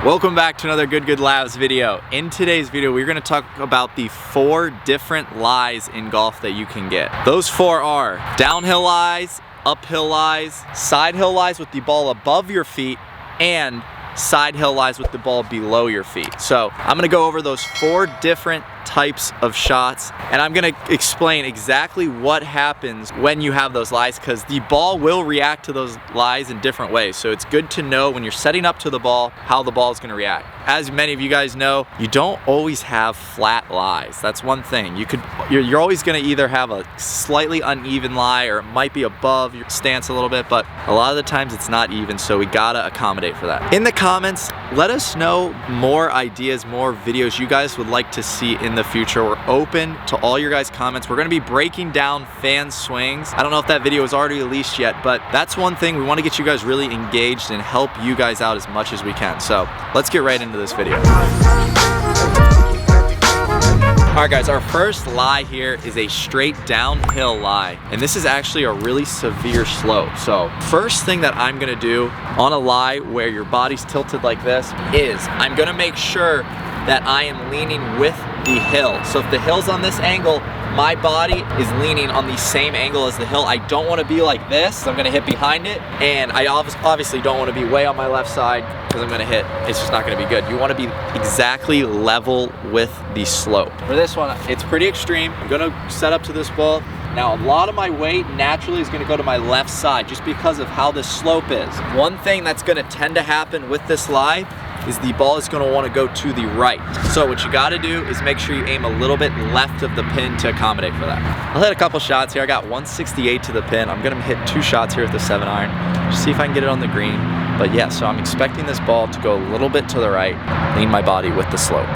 Welcome back to another Good Labs video. In today's video, we're gonna talk about the 4 different lies in golf that you can get. Those 4 are downhill lies, uphill lies, side hill lies with the ball above your feet, and side hill lies with the ball below your feet. So I'm gonna go over those 4 different types of shots, and I'm gonna explain exactly what happens when you have those lies, because the ball will react to those lies in different ways. So it's good to know when you're setting up to the ball how the ball is gonna react. As many of you guys know, you don't always have flat lies. That's one thing. You're always gonna either have a slightly uneven lie, or it might be above your stance a little bit, but a lot of the times it's not even, so we gotta accommodate for that. In the comments, let us know more ideas, more videos you guys would like to see in the future. We're open to all your guys' comments. We're gonna be breaking down fan swings. I don't know if that video is already released yet, but that's one thing. We wanna get you guys really engaged and help you guys out as much as we can. So let's get right into this video. All right guys, our first lie here is a straight downhill lie, and this is actually a really severe slope. So first thing that I'm gonna do on a lie where your body's tilted like this is I'm gonna make sure that I am leaning with the hill. So if the hill's on this angle, my body is leaning on the same angle as the hill. I don't want to be like this. I'm gonna hit behind it, and I obviously don't want to be way on my left side because I'm gonna hit. It's just not gonna be good. You want to be exactly level with the slope. For this one, it's pretty extreme. I'm gonna set up to this ball. Now, a lot of my weight naturally is gonna go to my left side just because of how this slope is. One thing that's gonna tend to happen with this lie is the ball is gonna wanna go to the right. So what you gotta do is make sure you aim a little bit left of the pin to accommodate for that. I'll hit a couple shots here. I got 168 to the pin. I'm gonna hit 2 shots here with the 7-iron. Just see if I can get it on the green. But yeah, so I'm expecting this ball to go a little bit to the right, lean my body with the slope.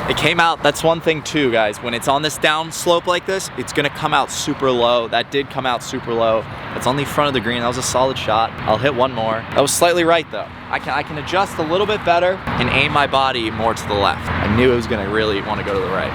It came out, that's one thing too, guys. When it's on this down slope like this, it's gonna come out super low. That did come out super low. It's on the front of the green. That was a solid shot. I'll hit one more. That was slightly right though. I can adjust a little bit better and aim my body more to the left. I knew it was gonna really wanna go to the right.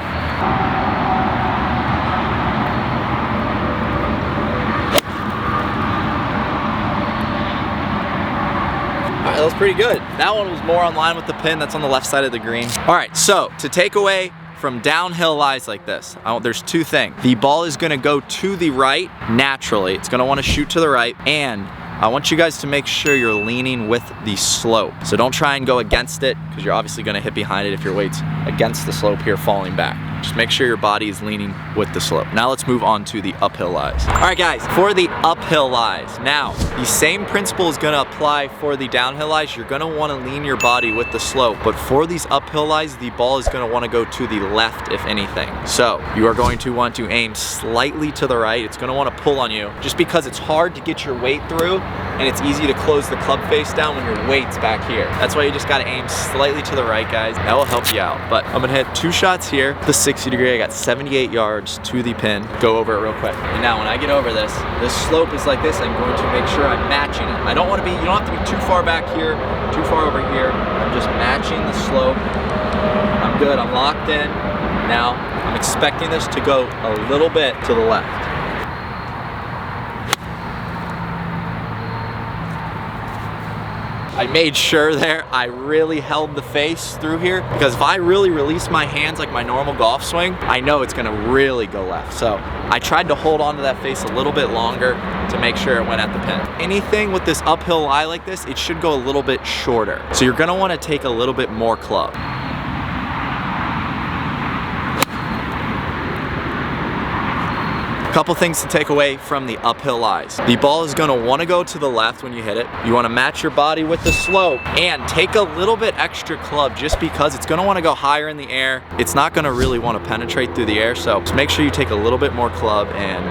That was pretty good. That one was more on line with the pin. That's on the left side of the green. All right, so to take away from downhill lies like this, there's 2 things. The ball is gonna go to the right naturally. It's gonna wanna shoot to the right, and I want you guys to make sure you're leaning with the slope. So don't try and go against it, because you're obviously gonna hit behind it if your weight's against the slope here, falling back. Just make sure your body is leaning with the slope. Now let's move on to the uphill lies. All right guys, for the uphill lies, now the same principle is gonna apply for the downhill lies. You're gonna wanna lean your body with the slope, but for these uphill lies, the ball is gonna wanna go to the left if anything. So you are going to want to aim slightly to the right. It's gonna wanna pull on you, just because it's hard to get your weight through, and it's easy to close the club face down when your weight's back here. That's why you just gotta aim slightly to the right, guys. That will help you out. But I'm gonna hit 2 shots here. The 60 degree, I got 78 yards to the pin. Go over it real quick. And now when I get over this slope is like this. I'm going to make sure I'm matching it. I don't wanna be, you don't have to be too far back here, too far over here. I'm just matching the slope. I'm good, I'm locked in. Now, I'm expecting this to go a little bit to the left. I made sure there I really held the face through here, because if I really release my hands like my normal golf swing, I know it's gonna really go left. So I tried to hold on to that face a little bit longer to make sure it went at the pin. Anything with this uphill lie like this, it should go a little bit shorter. So you're gonna wanna take a little bit more club. Couple things to take away from the uphill lies. The ball is gonna wanna go to the left when you hit it. You wanna match your body with the slope, and take a little bit extra club, just because it's gonna wanna go higher in the air. It's not gonna really wanna penetrate through the air, so just make sure you take a little bit more club, and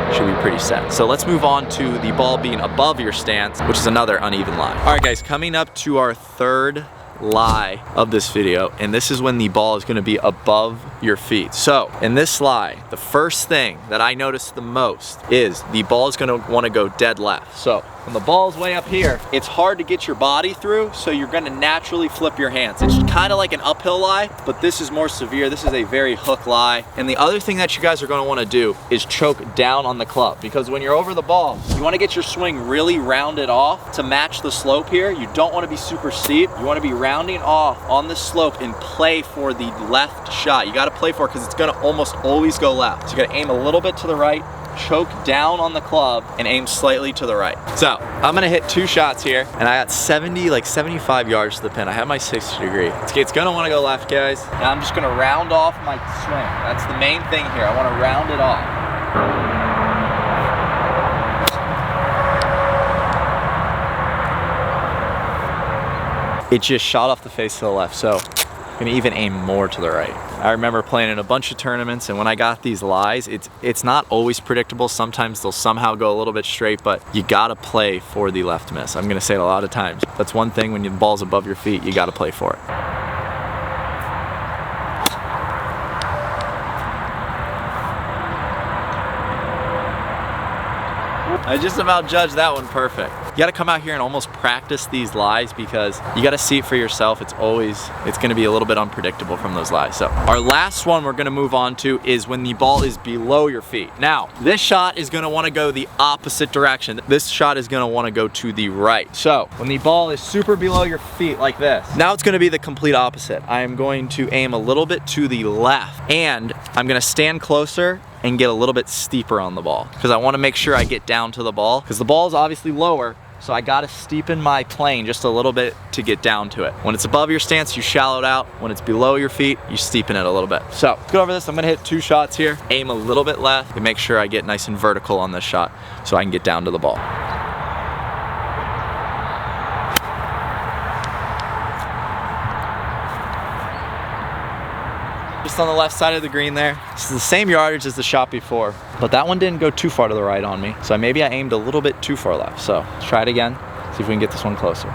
it should be pretty set. So let's move on to the ball being above your stance, which is another uneven lie. All right guys, coming up to our third lie of this video, and this is when the ball is gonna be above your feet. So in this lie, the first thing that I notice the most is the ball is gonna wanna go dead left. So when the ball's way up here, it's hard to get your body through, so you're gonna naturally flip your hands. It's kind of like an uphill lie, but this is more severe. This is a very hook lie. And the other thing that you guys are gonna wanna do is choke down on the club, because when you're over the ball, you wanna get your swing really rounded off to match the slope here. You don't wanna be super steep. You wanna be rounding off on the slope and play for the left shot. You gotta play for it because it's gonna almost always go left. So you gotta aim a little bit to the right, choke down on the club, and aim slightly to the right. So I'm gonna hit 2 shots here, and I got 75 yards to the pin. I have my 60 degree. It's gonna wanna go left, guys. Now I'm just gonna round off my swing. That's the main thing here. I wanna round it off. It just shot off the face to the left, so I'm gonna even aim more to the right. I remember playing in a bunch of tournaments, and when I got these lies, it's not always predictable. Sometimes they'll somehow go a little bit straight, but you gotta play for the left miss. I'm gonna say it a lot of times. That's one thing, when the ball's above your feet, you gotta play for it. I just about judged that one perfect. You gotta come out here and almost practice these lies, because you gotta see it for yourself. It's gonna be a little bit unpredictable from those lies. So our last one we're gonna move on to is when the ball is below your feet. Now, this shot is gonna wanna go the opposite direction. This shot is gonna wanna go to the right. So when the ball is super below your feet like this, now it's gonna be the complete opposite. I am going to aim a little bit to the left, and I'm gonna stand closer and get a little bit steeper on the ball, because I want to make sure I get down to the ball, because the ball is obviously lower, so I got to steepen my plane just a little bit to get down to it. When it's above your stance, you shallow it out. When it's below your feet, you steepen it a little bit. So let's go over this. I'm gonna hit 2 shots here, aim a little bit left, and make sure I get nice and vertical on this shot so I can get down to the ball. Just on the left side of the green there. This is the same yardage as the shot before, but that one didn't go too far to the right on me. So maybe I aimed a little bit too far left. So let's try it again, see if we can get this one closer.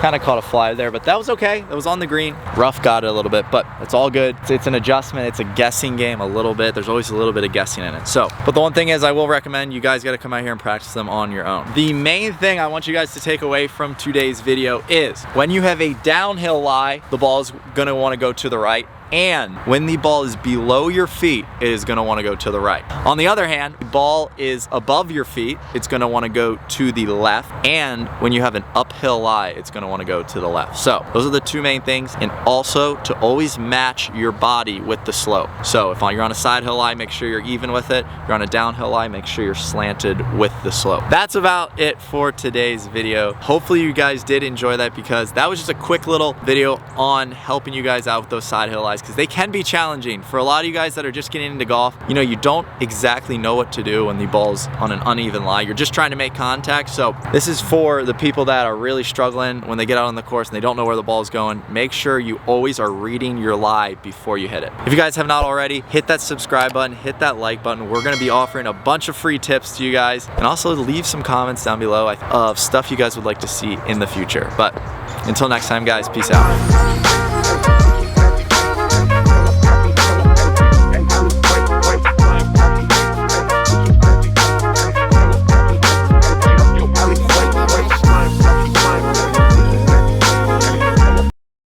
Kind of caught a fly there, but that was okay. That was on the green. Rough got it a little bit, but it's all good. It's an adjustment. It's a guessing game a little bit. There's always a little bit of guessing in it. So, but the one thing is, I will recommend you guys got to come out here and practice them on your own. The main thing I want you guys to take away from today's video is, when you have a downhill lie, the ball is gonna want to go to the right. And when the ball is below your feet, it is gonna wanna go to the right. On the other hand, the ball is above your feet, it's gonna wanna go to the left. And when you have an uphill lie, it's gonna wanna go to the left. So those are the 2 main things. And also to always match your body with the slope. So if you're on a side hill lie, make sure you're even with it. If you're on a downhill lie, make sure you're slanted with the slope. That's about it for today's video. Hopefully you guys did enjoy that, because that was just a quick little video on helping you guys out with those side hill lies, because they can be challenging. For a lot of you guys that are just getting into golf, you know, you don't exactly know what to do when the ball's on an uneven lie. You're just trying to make contact. So this is for the people that are really struggling when they get out on the course and they don't know where the ball's going. Make sure you always are reading your lie before you hit it. If you guys have not already, hit that subscribe button, hit that like button. We're gonna be offering a bunch of free tips to you guys, and also leave some comments down below of stuff you guys would like to see in the future. But until next time, guys, peace out.